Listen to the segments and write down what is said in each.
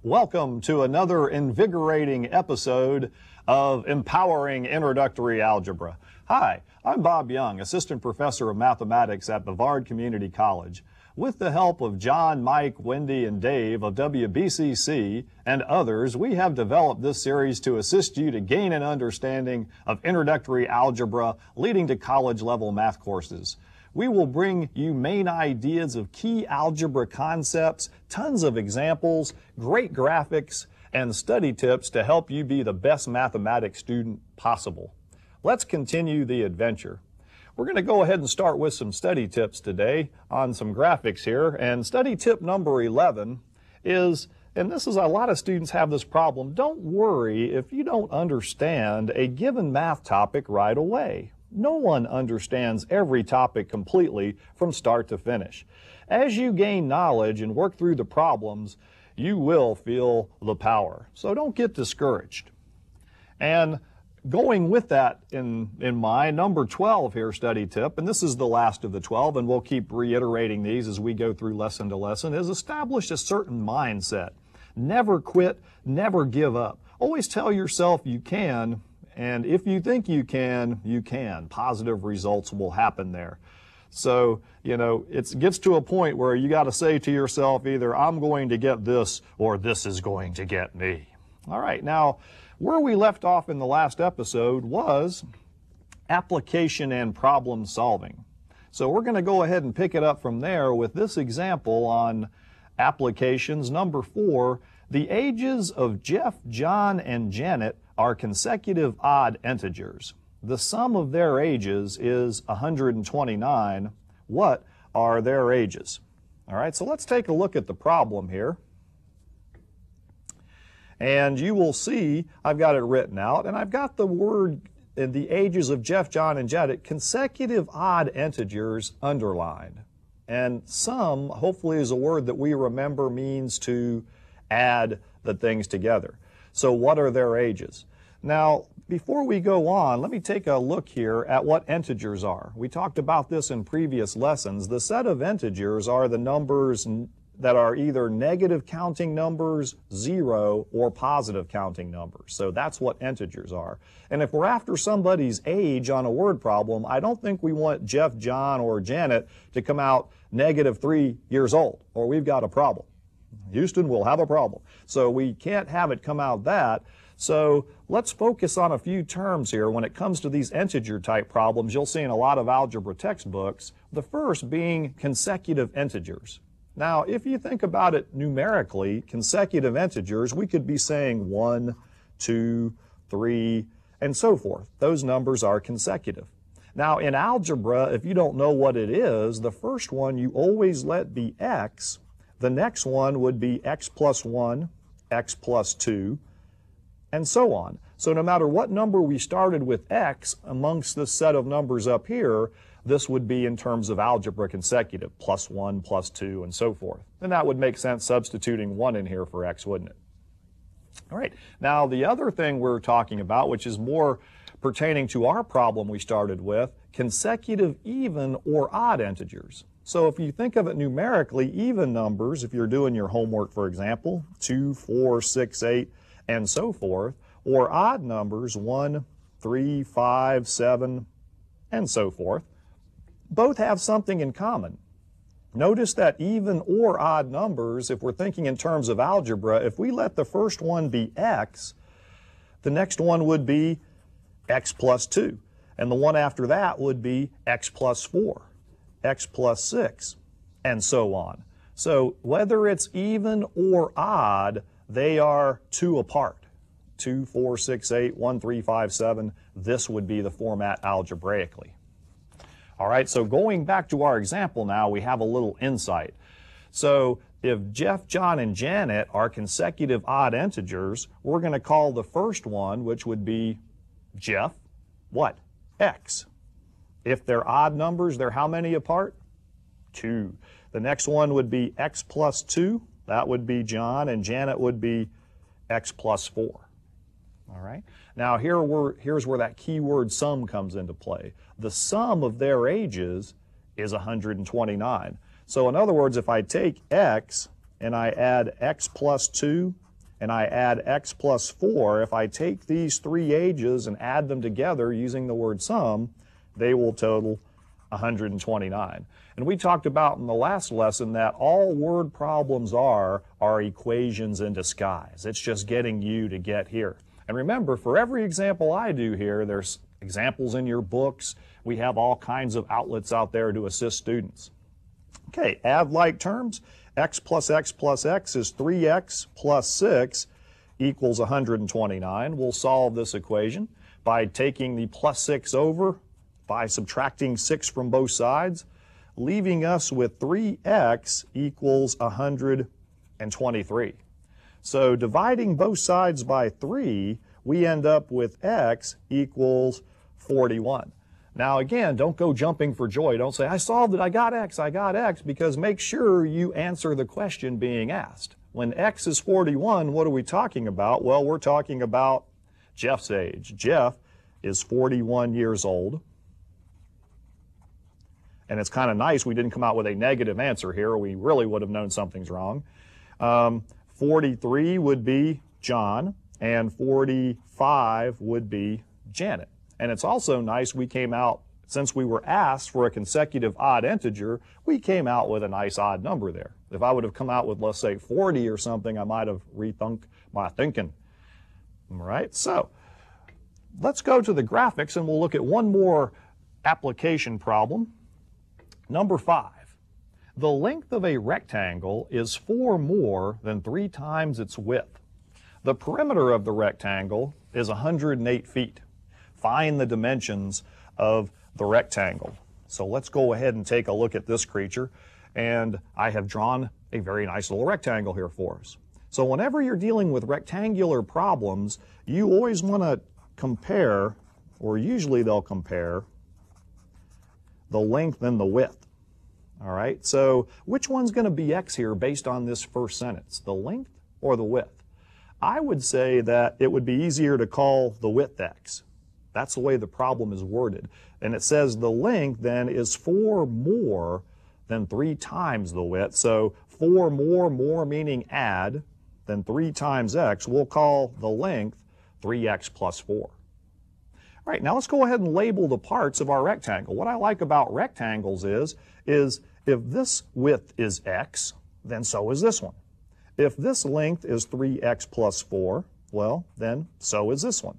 Welcome to another invigorating episode of Empowering Introductory Algebra. Hi, I'm Bob Young, Assistant Professor of Mathematics at Brevard Community College. With the help of John, Mike, Wendy, and Dave of WBCC and others, we have developed this series to assist you to gain an understanding of introductory algebra leading to college-level math courses. We will bring you main ideas of key algebra concepts, tons of examples, great graphics, and study tips to help you be the best mathematics student possible. Let's continue the adventure. We're going to go ahead and start with some study tips today on some graphics here. And study tip number 11 is, and this is a lot of students have this problem, don't worry if you don't understand a given math topic right away. No one understands every topic completely from start to finish. As you gain knowledge and work through the problems, you will feel the power. So don't get discouraged. And going with that in mind, number 12 here, study tip, and this is the last of the 12, and we'll keep reiterating these as we go through lesson to lesson, is establish a certain mindset. Never quit, never give up. Always tell yourself you can. And if you think you can, you can. Positive results will happen there. So, you know, it gets to a point where you got to say to yourself either I'm going to get this or this is going to get me. All right, now where we left off in the last episode was application and problem solving. So we're going to go ahead and pick it up from there with this example on applications. Number 4, the ages of Jeff, John, and Janet are consecutive odd integers. The sum of their ages is 129. What are their ages? All right, so let's take a look at the problem here. And you will see I've got it written out, and I've got the word in the ages of Jeff, John, and Janet, consecutive odd integers underlined. And sum, hopefully, is a word that we remember means to add the things together. So what are their ages? Now, before we go on, let me take a look here at what integers are. We talked about this in previous lessons. The set of integers are the numbers that are either negative counting numbers, 0, or positive counting numbers. So that's what integers are. And if we're after somebody's age on a word problem, I don't think we want Jeff, John, or Janet to come out -3 years old, or we've got a problem. Houston will have a problem. So we can't have it come out that. So let's focus on a few terms here. When it comes to these integer type problems, you'll see in a lot of algebra textbooks, the first being consecutive integers. Now, if you think about it numerically, consecutive integers, we could be saying 1, 2, 3, and so forth. Those numbers are consecutive. Now, in algebra, if you don't know what it is, the first one you always let be x. The next one would be x plus 1, x plus 2, and so on. So no matter what number we started with x amongst this set of numbers up here, this would be in terms of algebra consecutive, plus 1, plus 2, and so forth. And that would make sense substituting 1 in here for x, wouldn't it? All right, now the other thing we're talking about, which is more pertaining to our problem we started with, consecutive even or odd integers. So if you think of it numerically, even numbers, if you're doing your homework, for example, 2, 4, 6, 8, and so forth, or odd numbers, 1, 3, 5, 7, and so forth, both have something in common. Notice that even or odd numbers, if we're thinking in terms of algebra, if we let the first one be x, the next one would be x plus 2, and the one after that would be x plus 4, x plus 6, and so on. So whether it's even or odd, they are 2 apart. 2, 4, 6, 8, 1, 3, 5, 7. This would be the format algebraically. All right, so going back to our example now, we have a little insight. So if Jeff, John, and Janet are consecutive odd integers, we're going to call the first one, which would be Jeff, what? X. If they're odd numbers, they're how many apart? 2. The next one would be x plus 2. That would be John, and Janet would be x plus 4. All right. Now here's where that keyword sum comes into play. The sum of their ages is 129. So in other words, if I take x and I add x plus 2 and I add x plus 4, if I take these three ages and add them together using the word sum, they will total 129. And we talked about in the last lesson that all word problems are equations in disguise. It's just getting you to get here. And remember, for every example I do here, there's examples in your books. We have all kinds of outlets out there to assist students. Okay, add like terms. X plus x plus x is 3x plus 6 equals 129. We'll solve this equation by taking the plus 6 over, by subtracting 6 from both sides, leaving us with 3x equals 123. So dividing both sides by 3, we end up with x equals 41. Now again, don't go jumping for joy. Don't say, I solved it, I got x, because make sure you answer the question being asked. When x is 41, what are we talking about? Well, we're talking about Jeff's age. Jeff is 41 years old. And it's kind of nice we didn't come out with a negative answer here, or we really would have known something's wrong. 43 would be John, and 45 would be Janet. And it's also nice we came out, since we were asked for a consecutive odd integer, we came out with a nice odd number there. If I would have come out with, let's say, 40 or something, I might have rethunk my thinking. All right, so let's go to the graphics and we'll look at one more application problem. Number 5. The length of a rectangle is 4 more than 3 times its width. The perimeter of the rectangle is 108 feet. Find the dimensions of the rectangle. So let's go ahead and take a look at this creature. And I have drawn a very nice little rectangle here for us. So whenever you're dealing with rectangular problems, you always want to compare, or usually they'll compare, the length and the width. All right, so which one's going to be x here based on this first sentence, the length or the width? I would say that it would be easier to call the width x. That's the way the problem is worded. And it says the length then is 4 more than 3 times the width. So 4 more meaning add, then 3 times x. We'll call the length 3x plus 4. All right, now let's go ahead and label the parts of our rectangle. What I like about rectangles is if this width is x, then so is this one. If this length is 3x plus 4, well, then so is this one.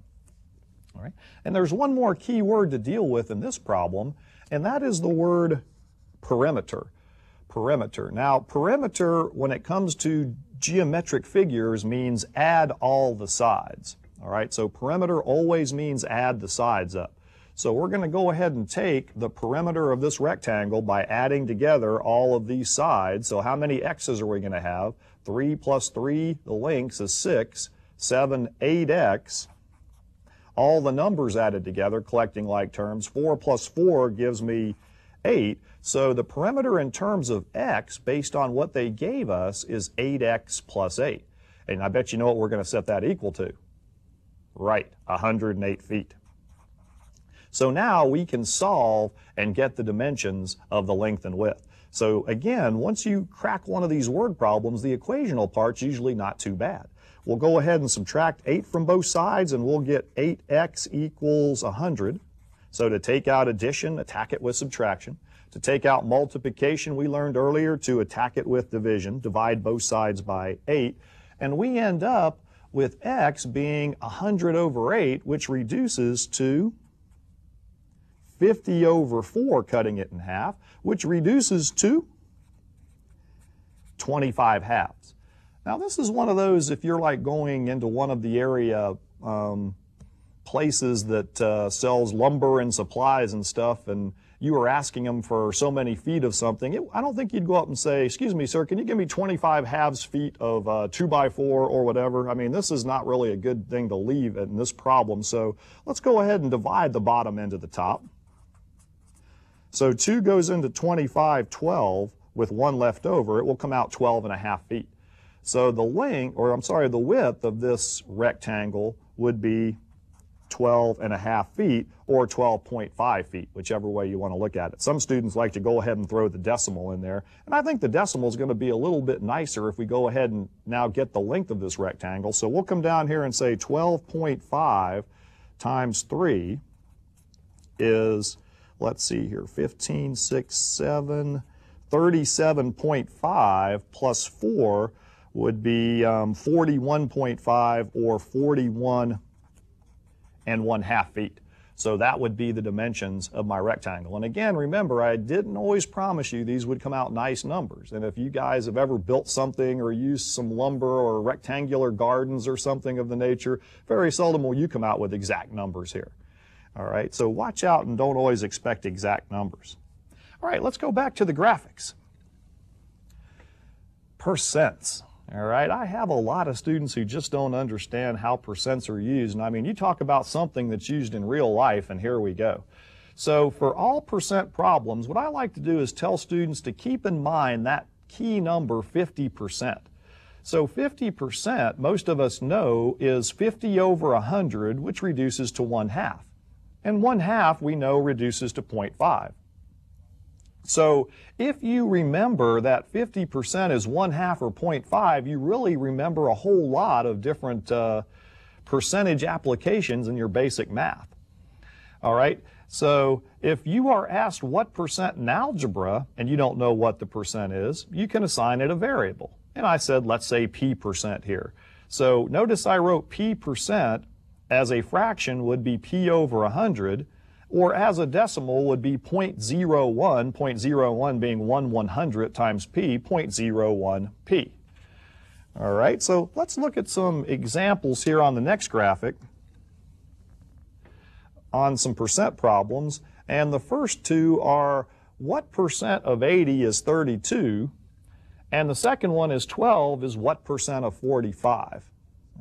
All right, and there's one more key word to deal with in this problem, and that is the word perimeter. Perimeter. Now, perimeter, when it comes to geometric figures, means add all the sides. All right, so perimeter always means add the sides up. So we're going to go ahead and take the perimeter of this rectangle by adding together all of these sides. So how many x's are we going to have? 3 plus 3, the lengths is 6, 7, 8x. All the numbers added together, collecting like terms. 4 plus 4 gives me 8. So the perimeter in terms of x, based on what they gave us, is 8x plus 8. And I bet you know what we're going to set that equal to. Right, 108 feet. So now we can solve and get the dimensions of the length and width. So again, once you crack one of these word problems, the equational part's usually not too bad. We'll go ahead and subtract 8 from both sides, and we'll get 8x equals 100. So to take out addition, attack it with subtraction. To take out multiplication, we learned earlier to attack it with division, divide both sides by 8. And we end up with x being 100 over 8, which reduces to 50 over 4, cutting it in half, which reduces to 25 halves. Now this is one of those, if you're like going into one of the area places that sells lumber and supplies and stuff, and you were asking them for so many feet of something, I don't think you'd go up and say, excuse me, sir, can you give me 25 halves feet of 2x4 or whatever? I mean, this is not really a good thing to leave in this problem. So let's go ahead and divide the bottom into the top. So 2 goes into 25, 12, with 1 left over. It will come out 12 and a half feet. So the the width of this rectangle would be 12.5 feet or 12.5 feet, whichever way you want to look at it. Some students like to go ahead and throw the decimal in there, and I think the decimal is going to be a little bit nicer if we go ahead and now get the length of this rectangle. So we'll come down here and say 12.5 times 3 is, let's see here, 15, 6, 7, 37.5 plus 4 would be 41.5 or 41.5 feet. So that would be the dimensions of my rectangle. And again, remember, I didn't always promise you these would come out nice numbers. And if you guys have ever built something or used some lumber or rectangular gardens or something of the nature, very seldom will you come out with exact numbers here. All right, so watch out and don't always expect exact numbers. All right, let's go back to the graphics. Percents. All right, I have a lot of students who just don't understand how percents are used. And I mean, you talk about something that's used in real life, and here we go. So for all percent problems, what I like to do is tell students to keep in mind that key number 50%. So 50%, most of us know, is 50 over 100, which reduces to 1/2. And 1/2, we know, reduces to 0.5. So if you remember that 50% is 1/2 or 0.5, you really remember a whole lot of different percentage applications in your basic math. All right, so if you are asked what percent in algebra and you don't know what the percent is, you can assign it a variable. And I said, let's say p% here. So notice I wrote p% as a fraction would be p over 100, or as a decimal would be 0.01, 0.01 being 1/100 times p, 0.01p. All right, so let's look at some examples here on the next graphic on some percent problems. And the first two are what percent of 80 is 32, and the second one is 12 is what percent of 45.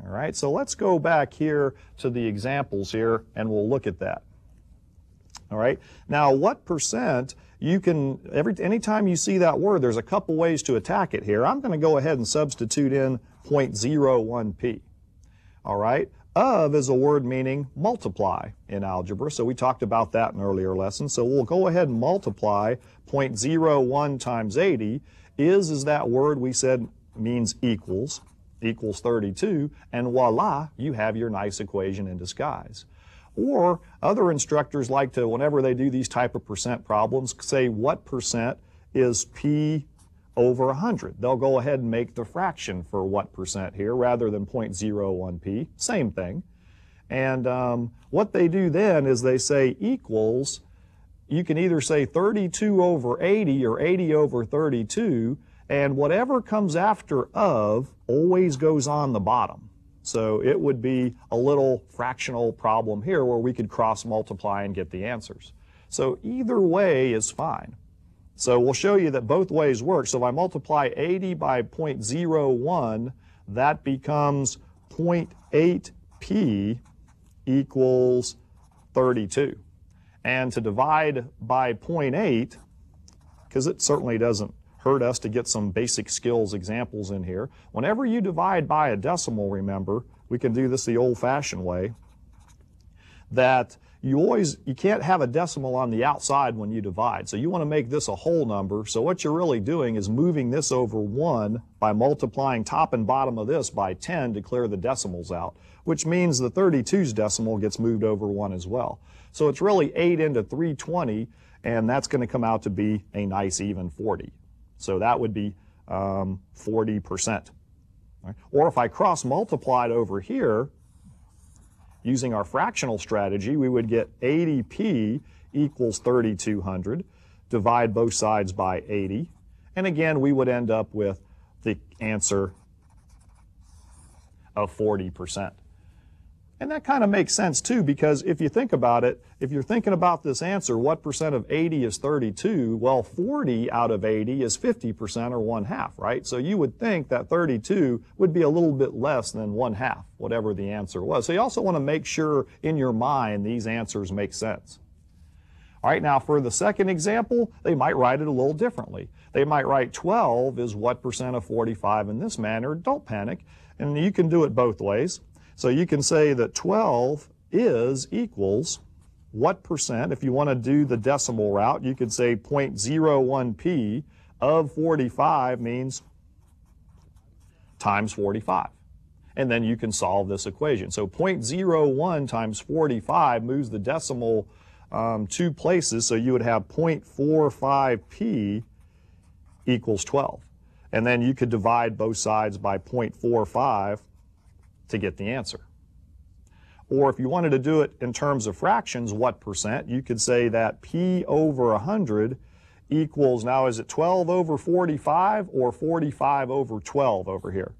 All right, so let's go back here to the examples here and we'll look at that. All right, now what percent, you can, anytime you see that word, there's a couple ways to attack it here. I'm going to go ahead and substitute in 0.01p. All right, of is a word meaning multiply in algebra, so we talked about that in earlier lessons. So we'll go ahead and multiply 0.01 times 80. Is that word we said means equals 32, and voila, you have your nice equation in disguise. Or other instructors like to, whenever they do these type of percent problems, say what percent is p over 100. They'll go ahead and make the fraction for what percent here rather than 0.01p. Same thing. And what they do then is they say equals, you can either say 32 over 80 or 80 over 32, and whatever comes after of always goes on the bottom. So it would be a little fractional problem here where we could cross multiply and get the answers. So either way is fine. So we'll show you that both ways work. So if I multiply 80 by 0.01, that becomes 0.8p equals 32. And to divide by 0.8, because it certainly doesn't hurt us to get some basic skills examples in here. Whenever you divide by a decimal, remember, we can do this the old-fashioned way, that you can't have a decimal on the outside when you divide. So you want to make this a whole number. So what you're really doing is moving this over 1 by multiplying top and bottom of this by 10 to clear the decimals out, which means the 32's decimal gets moved over 1 as well. So it's really 8 into 320, and that's going to come out to be a nice even 40. So that would be 40%. Right? Or if I cross multiplied over here, using our fractional strategy, we would get 80p equals 3200. Divide both sides by 80. And again, we would end up with the answer of 40%. And that kind of makes sense too, because if you think about it, if you're thinking about this answer, what percent of 80 is 32? Well, 40 out of 80 is 50% or 1/2, right? So you would think that 32 would be a little bit less than 1/2, whatever the answer was. So you also want to make sure in your mind these answers make sense. All right, now for the second example, they might write it a little differently. They might write 12 is what percent of 45 in this manner. Don't panic, and you can do it both ways. So you can say that 12 is equals what percent. If you want to do the decimal route, you could say 0.01p of 45 means times 45. And then you can solve this equation. So 0.01 times 45 moves the decimal 2 places, so you would have 0.45p equals 12. And then you could divide both sides by 0.45 to get the answer. Or if you wanted to do it in terms of fractions, what percent, you could say that p over 100 equals, now is it 12 over 45 or 45 over 12 over here?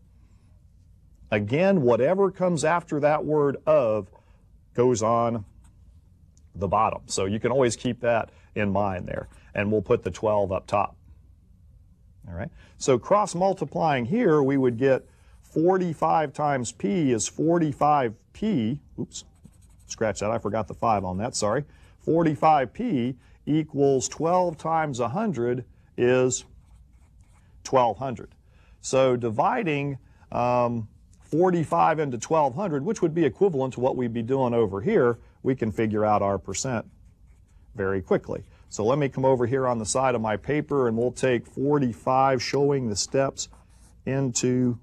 Again, whatever comes after that word of goes on the bottom. So you can always keep that in mind there. And we'll put the 12 up top. All right. So cross multiplying here, we would get 45 times p is 45p. Oops, scratch that. I forgot the 5 on that. Sorry. 45p equals 12 times 100 is 1200. So dividing 45 into 1200, which would be equivalent to what we'd be doing over here, we can figure out our percent very quickly. So let me come over here on the side of my paper and we'll take 45 showing the steps into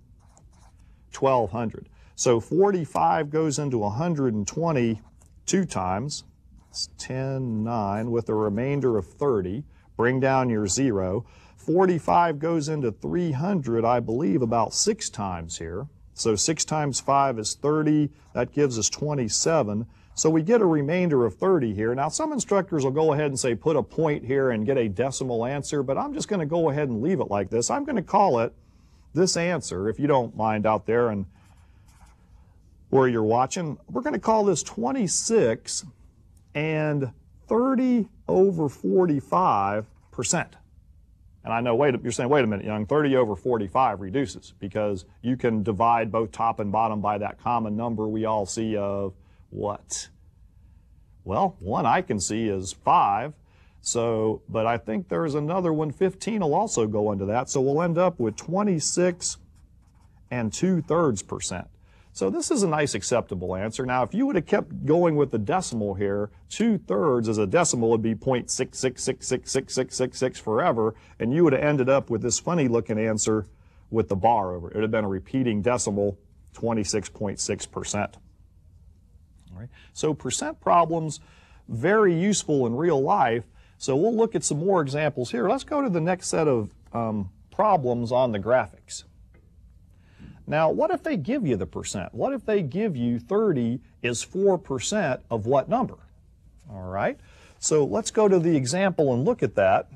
1200. So 45 goes into 120 2 times. It's 10, 9 with a remainder of 30. Bring down your 0. 45 goes into 300, I believe, about 6 times here. So 6 times 5 is 30. That gives us 27. So we get a remainder of 30 here. Now some instructors will go ahead and say put a point here and get a decimal answer, but I'm just going to go ahead and leave it like this. I'm going to call it this answer, if you don't mind out there and where you're watching. We're going to call this 26 and 30 over 45%. And I know, you're saying, wait a minute, Young, 30 over 45 reduces because you can divide both top and bottom by that common number we all see of what? Well, one I can see is 5. So, but I think there's another one, 15 will also go into that. So we'll end up with 26 and 2/3%. So this is a nice acceptable answer. Now, if you would have kept going with the decimal here, 2/3 as a decimal would be 0.66666666 forever, and you would have ended up with this funny looking answer with the bar over it. It would have been a repeating decimal, 26.6%. All right. So percent problems, very useful in real life. So we'll look at some more examples here. Let's go to the next set of problems on the graphics. Now, what if they give you the percent? What if they give you 30 is 4% of what number? All right. So let's go to the example and look at that.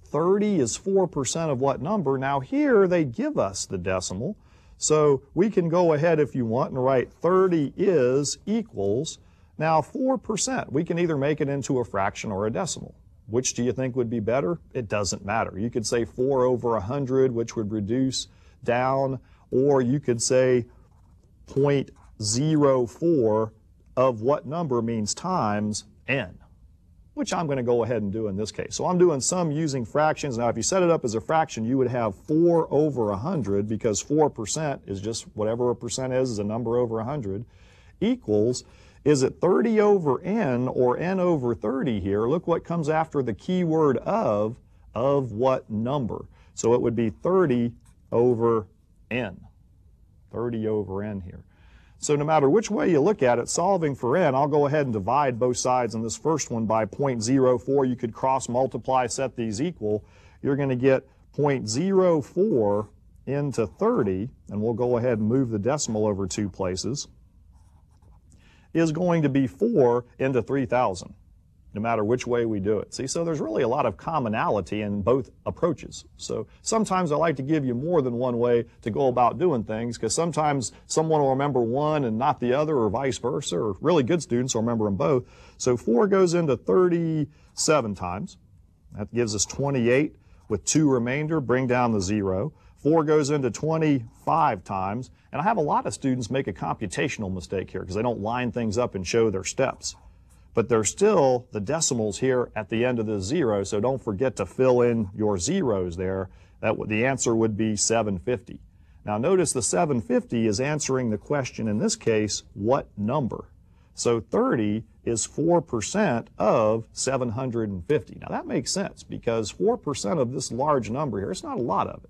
30 is 4% of what number? Now here they give us the decimal. So we can go ahead if you want and write 30 is equals, now 4%. We can either make it into a fraction or a decimal. Which do you think would be better? It doesn't matter. You could say 4 over 100, which would reduce down, or you could say 0.04 of what number means times n, which I'm going to go ahead and do in this case. So I'm doing some using fractions. Now if you set it up as a fraction, you would have 4 over 100, because 4% is just whatever a percent is a number over 100, equals, is it 30 over n or n over 30 here? Look what comes after the keyword of what number. So it would be 30 over n. 30 over n here. So no matter which way you look at it, solving for n, I'll go ahead and divide both sides in this first one by 0.04. You could cross multiply, set these equal. You're going to get 0.04 into 30, and we'll go ahead and move the decimal over 2 places, is going to be 4 into 3,000, no matter which way we do it. See, so there's really a lot of commonality in both approaches. So sometimes I like to give you more than one way to go about doing things, because sometimes someone will remember one and not the other, or vice versa, or really good students will remember them both. So 4 goes into 37 times. That gives us 28 with 2 remainder. Bring down the 0. 4 goes into 25 times. And I have a lot of students make a computational mistake here because they don't line things up and show their steps. but there's still the decimals here at the end of the zero, so don't forget to fill in your zeros there. The answer would be 750. Now notice the 750 is answering the question in this case, what number? So 30 is 4% of 750. Now that makes sense because 4% of this large number here, it's not a lot of it.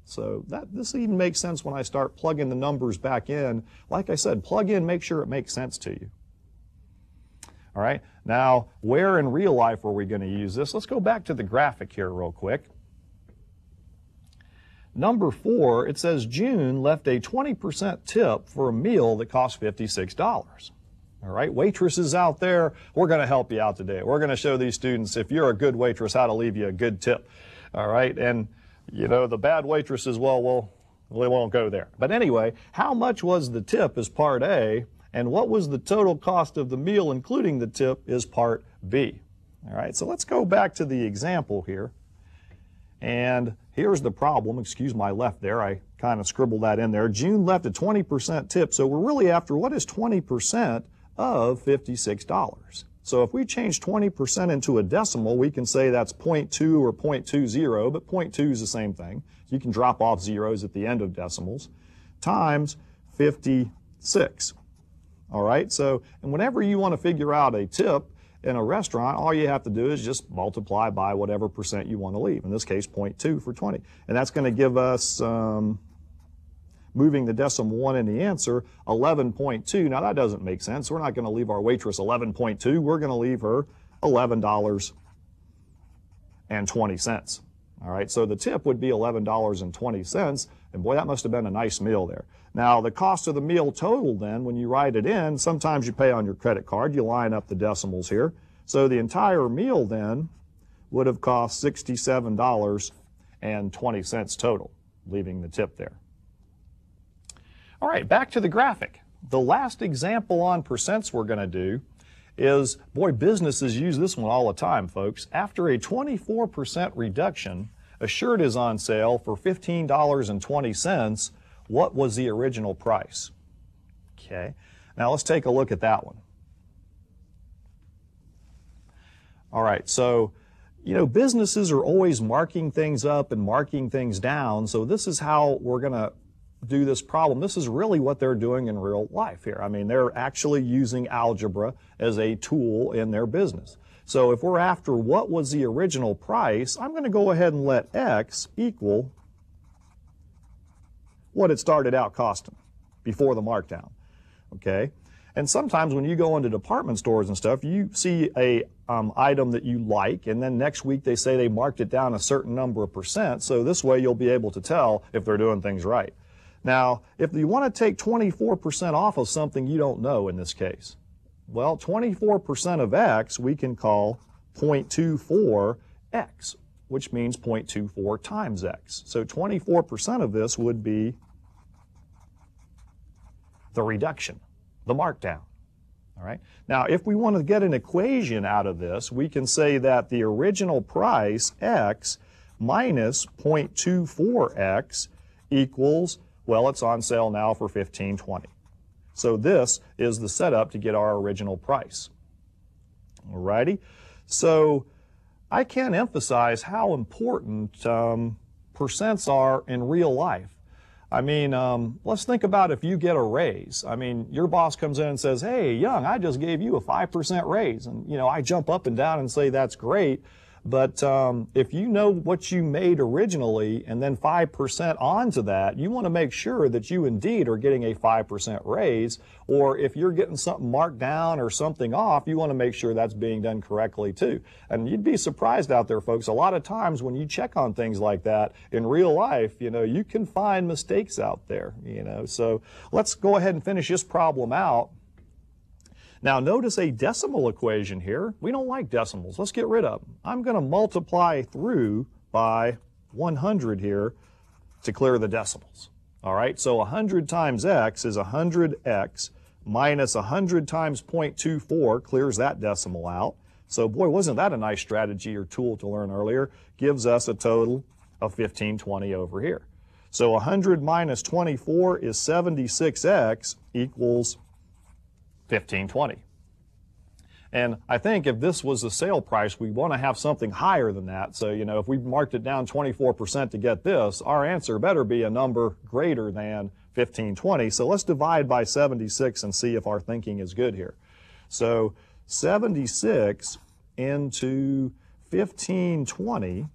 So this even makes sense when I start plugging the numbers back in. Like I said, plug in, make sure it makes sense to you. All right, now where in real life are we going to use this? Let's go back to the graphic here real quick. Number 4, it says June left a 20% tip for a meal that cost $56. All right, waitresses out there, we're going to help you out today. We're going to show these students, if you're a good waitress, how to leave you a good tip. All right, and you know, the bad waitresses, well, we won't go there. But anyway, how much was the tip is part A, and what was the total cost of the meal, including the tip, is part B. All right, so let's go back to the example here. And here's the problem. Excuse my left there. I kind of scribbled that in there. June left a 20% tip, so we're really after what is 20% of $56. So if we change 20% into a decimal, we can say that's 0.2 or 0.20, but 0.2 is the same thing. You can drop off zeros at the end of decimals, times 56. All right, so and whenever you want to figure out a tip in a restaurant, all you have to do is just multiply by whatever percent you want to leave. In this case, 0.2 for 20. And that's going to give us, moving the decimal 1 in the answer, 11.2. Now that doesn't make sense. We're not going to leave our waitress 11.2. We're going to leave her $11.20. All right, so the tip would be $11.20. And boy, that must have been a nice meal there. Now, the cost of the meal total then, when you write it in, sometimes you pay on your credit card. You line up the decimals here. So the entire meal then would have cost $67.20 total, leaving the tip there. All right, back to the graphic. The last example on percents we're going to do is, boy, businesses use this one all the time, folks. After a 24% reduction, a shirt is on sale for $15.20. What was the original price? Okay, now let's take a look at that one. All right, so, you know, businesses are always marking things up and marking things down, so this is how we're going to do this problem. This is really what they're doing in real life here. I mean, they're actually using algebra as a tool in their business. So if we're after what was the original price, I'm going to go ahead and let X equal what it started out costing before the markdown, okay? And sometimes when you go into department stores and stuff, you see a item that you like, and then next week they say they marked it down a certain number of percent, so this way you'll be able to tell if they're doing things right. Now, if you want to take 24% off of something you don't know in this case, well, 24% of X we can call 0.24X, which means 0.24 times X. So 24% of this would be the reduction, the markdown. All right. Now, if we want to get an equation out of this, we can say that the original price, X, minus 0.24X equals, well, it's on sale now for $15.20. So this is the setup to get our original price. All righty. So I can't emphasize how important percents are in real life. I mean, let's think about if you get a raise. I mean, your boss comes in and says, hey, Young, I just gave you a 5% raise. And, you know, I jump up and down and say, that's great. But if you know what you made originally and then 5% onto that, you want to make sure that you indeed are getting a 5% raise. Or if you're getting something marked down or something off, you want to make sure that's being done correctly too. And you'd be surprised out there, folks. A lot of times when you check on things like that in real life, you know, you can find mistakes out there, you know. So let's go ahead and finish this problem out. Now notice a decimal equation here. We don't like decimals. Let's get rid of them. I'm going to multiply through by 100 here to clear the decimals. All right, so 100 times X is 100X minus 100 times 0.24 clears that decimal out. So boy, wasn't that a nice strategy or tool to learn earlier? Gives us a total of 1520 over here. So 100 minus 24 is 76X equals 1520. And I think if this was the sale price, we want to have something higher than that. So, you know, if we marked it down 24% to get this, our answer better be a number greater than 1520. So let's divide by 76 and see if our thinking is good here. So 76 into 1520,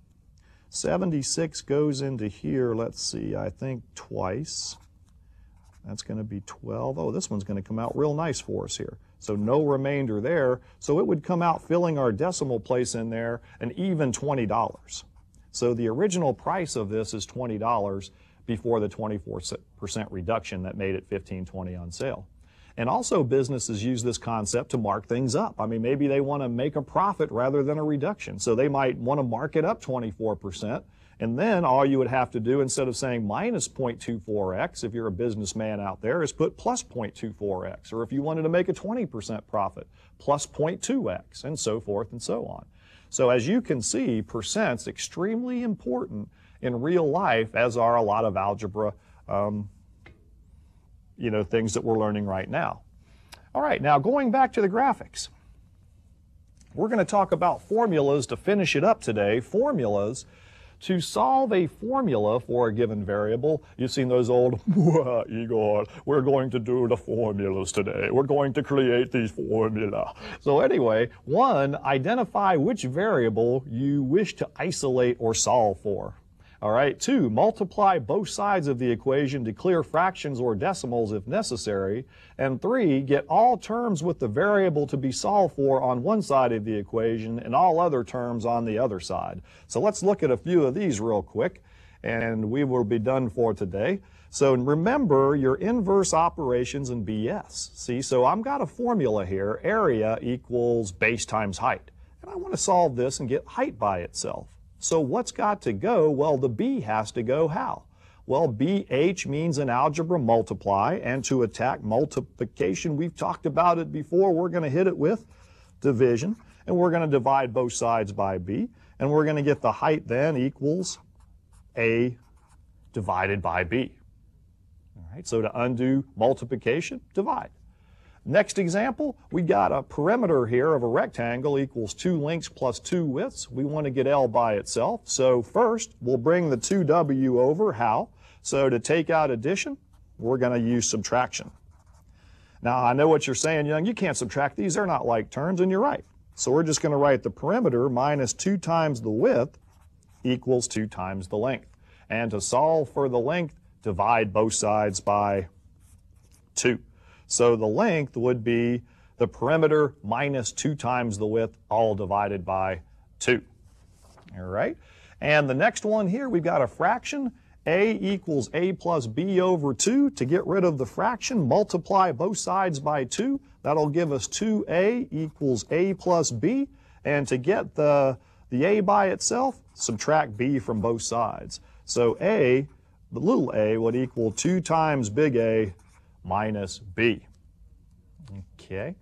76 goes into here, let's see, I think twice. That's going to be 12. Oh, this one's going to come out real nice for us here. So no remainder there. So it would come out filling our decimal place in there an even $20. So the original price of this is $20 before the 24% reduction that made it $15.20 on sale. And also businesses use this concept to mark things up. I mean, maybe they want to make a profit rather than a reduction. So they might want to mark it up 24%. And then all you would have to do, instead of saying minus 0.24x, if you're a businessman out there, is put plus 0.24x. Or if you wanted to make a 20% profit, plus 0.2x, and so forth and so on. So as you can see, percent's extremely important in real life, as are a lot of algebra, things that we're learning right now. All right, now going back to the graphics. We're going to talk about formulas to finish it up today. Formulas. To solve a formula for a given variable, you've seen those old, Igor, we're going to do the formulas today. We're going to create these formula. So anyway, 1, identify which variable you wish to isolate or solve for. All right, 2, multiply both sides of the equation to clear fractions or decimals if necessary. And 3, get all terms with the variable to be solved for on one side of the equation and all other terms on the other side. So let's look at a few of these real quick, and we will be done for today. So remember your inverse operations and BS. See, so I've got a formula here, area equals base times height. And I want to solve this and get height by itself. So what's got to go? Well, the B has to go how? Well, BH means in algebra multiply, and to attack multiplication, we've talked about it before, we're going to hit it with division, and we're going to divide both sides by B, and we're going to get the height then equals A divided by B. All right, so to undo multiplication, divide. Next example, we got a perimeter here of a rectangle equals 2 lengths plus 2 widths. We want to get L by itself. So first, we'll bring the 2W over. How? So to take out addition, we're going to use subtraction. Now, I know what you're saying, Young. You can't subtract these. They're not like terms, and you're right. So we're just going to write the perimeter minus 2 times the width equals 2 times the length. And to solve for the length, divide both sides by 2. So the length would be the perimeter minus 2 times the width, all divided by 2. All right? And the next one here, we've got a fraction. A equals A plus B over 2. To get rid of the fraction, multiply both sides by 2. That'll give us 2A equals A plus B. And to get the A by itself, subtract B from both sides. So A, the little a, would equal 2 times big A minus B. Okay.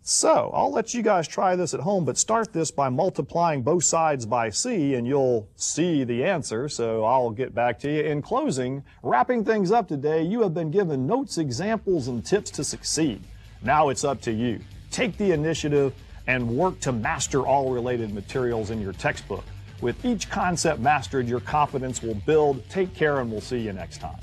So I'll let you guys try this at home, but start this by multiplying both sides by C, and you'll see the answer. So I'll get back to you. In closing, wrapping things up today, you have been given notes, examples, and tips to succeed. Now it's up to you. Take the initiative and work to master all related materials in your textbook. With each concept mastered, your confidence will build. Take care, and we'll see you next time.